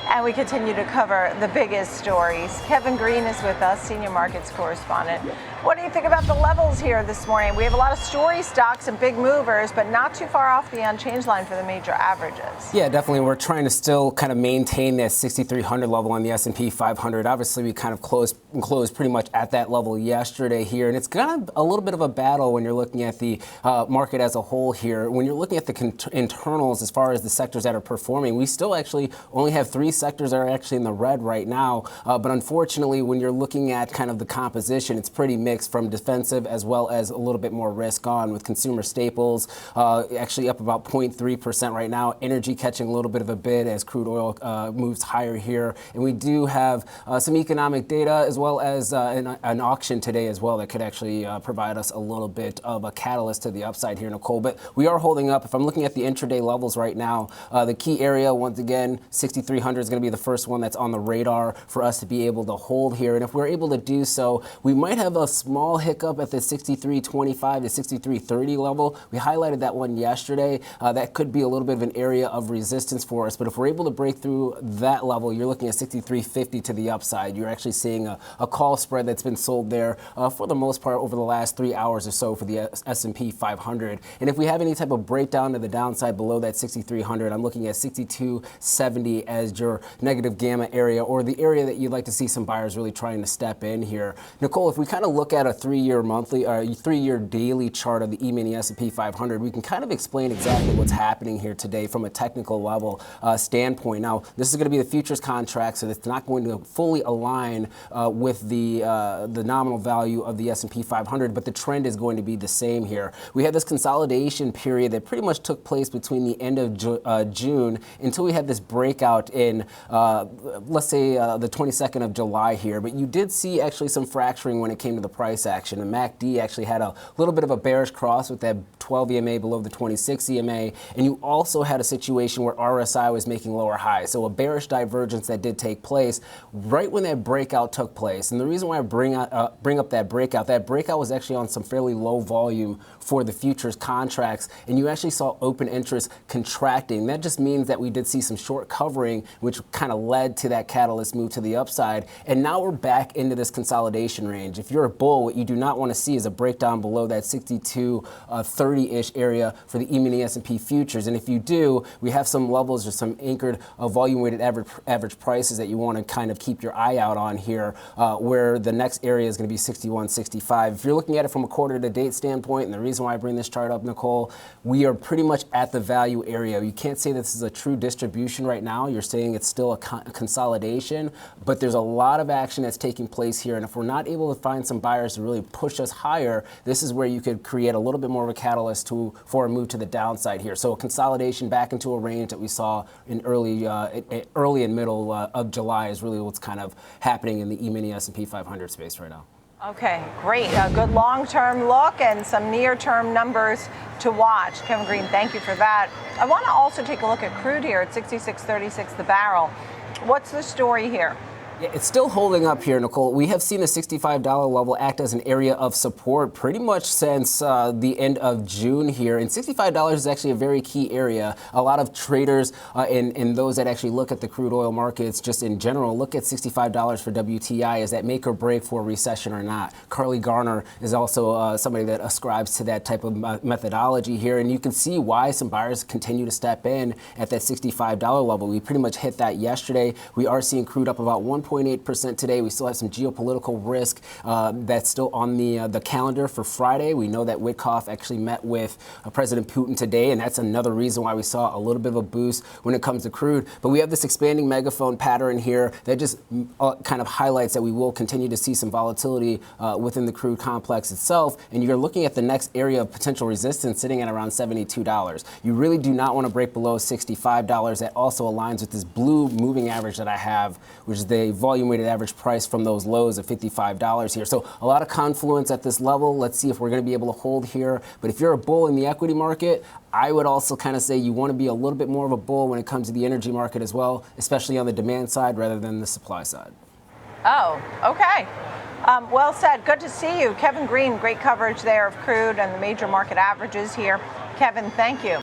And we continue to cover the biggest stories. Kevin Green is with us, senior markets correspondent. What do you think about the levels here this morning? We have a lot of story stocks and big movers, but not too far off the unchanged line for the major averages. Yeah, definitely. We're trying to still kind of maintain that 6,300 level on the S&P 500. Obviously, we kind of closed pretty much at that level yesterday here, and it's kind of a little bit of a battle when you're looking at the market as a whole here. When you're looking at the internals as far as the sectors that are performing, we still actually only have 3 sectors that are actually in the red right now. But unfortunately, when you're looking at kind of the composition, it's pretty mixed from defensive as well as a little bit more risk on, with consumer staples actually up about 0.3% right now. Energy catching a little bit of a bid as crude oil moves higher here. And we do have some economic data as well as an auction today as well that could actually provide us a little bit of a catalyst to the upside here, Nicole. But we are holding up. If I'm looking at the intraday levels right now, the key area, once again, 6,300 is going to be the first one that's on the radar for us to be able to hold here. And if we're able to do so, we might have a small hiccup at the 63.25 to 63.30 level. We highlighted that one yesterday. That could be a little bit of an area of resistance for us. But if we're able to break through that level, you're looking at 63.50 to the upside. You're actually seeing a call spread that's been sold there for the most part over the last 3 hours or so for the S&P 500. And if we have any type of breakdown to the downside below that 6,300, I'm looking at 62.70 as your negative gamma area, or the area that you'd like to see some buyers really trying to step in here. Nicole, if we kind of look at a 3-year monthly or 3-year daily chart of the E-mini S&P 500, we can kind of explain exactly what's happening here today from a technical level standpoint. Now, this is going to be the futures contract, so it's not going to fully align with the nominal value of the S&P 500, but the trend is going to be the same here. We had this consolidation period that pretty much took place between the end of June until we had this breakout in, let's say, the 22nd of July here. But you did see actually some fracturing when it came to the price action. And MACD actually had a little bit of a bearish cross with that 12 EMA below the 26 EMA. And you also had a situation where RSI was making lower highs. So a bearish divergence that did take place right when that breakout took place. And the reason why I bring up that breakout was actually on some fairly low volume for the futures contracts. And you actually saw open interest contracting. That just means that we did see some short covering, which kind of led to that catalyst move to the upside. And now we're back into this consolidation range. If you're a bull, what you do not want to see is a breakdown below that 62.30-ish area for the E-mini S&P futures. And if you do, we have some levels or some anchored volume-weighted average prices that you want to kind of keep your eye out on here, where the next area is going to be 61.65. If you're looking at it from a quarter-to-date standpoint, and the reason why I bring this chart up, Nicole, we are pretty much at the value area. You can't say this is a true distribution right now. You're saying it's still a consolidation, but there's a lot of action that's taking place here. And if we're not able to find some buyers to really push us higher, this is where you could create a little bit more of a catalyst for a move to the downside here. So a consolidation back into a range that we saw in early and middle of July is really what's kind of happening in the E-mini S&P 500 space right now. Okay, great. A good long-term look and some near-term numbers to watch. Kevin Green, thank you for that. I want to also take a look at crude here at 66.36 the barrel. What's the story here? Yeah, it's still holding up here, Nicole. We have seen the $65 level act as an area of support pretty much since the end of June here. And $65 is actually a very key area. A lot of traders and those that actually look at the crude oil markets just in general look at $65 for WTI as that make or break for a recession or not. Carly Garner is also somebody that ascribes to that type of methodology here. And you can see why some buyers continue to step in at that $65 level. We pretty much hit that yesterday. We are seeing crude up about 1.8% today. We still have some geopolitical risk that's still on the calendar for Friday. We know that Witkoff actually met with President Putin today, and that's another reason why we saw a little bit of a boost when it comes to crude. But we have this expanding megaphone pattern here that just kind of highlights that we will continue to see some volatility within the crude complex itself. And you're looking at the next area of potential resistance sitting at around $72. You really do not want to break below $65. That also aligns with this blue moving average that I have, which is the volume weighted average price from those lows of $55 here. So a lot of confluence at this level. Let's see if we're going to be able to hold here. But if you're a bull in the equity market, I would also kind of say you want to be a little bit more of a bull when it comes to the energy market as well, especially on the demand side rather than the supply side. Oh, okay. Well said. Good to see you. Kevin Green, great coverage there of crude and the major market averages here. Kevin, thank you.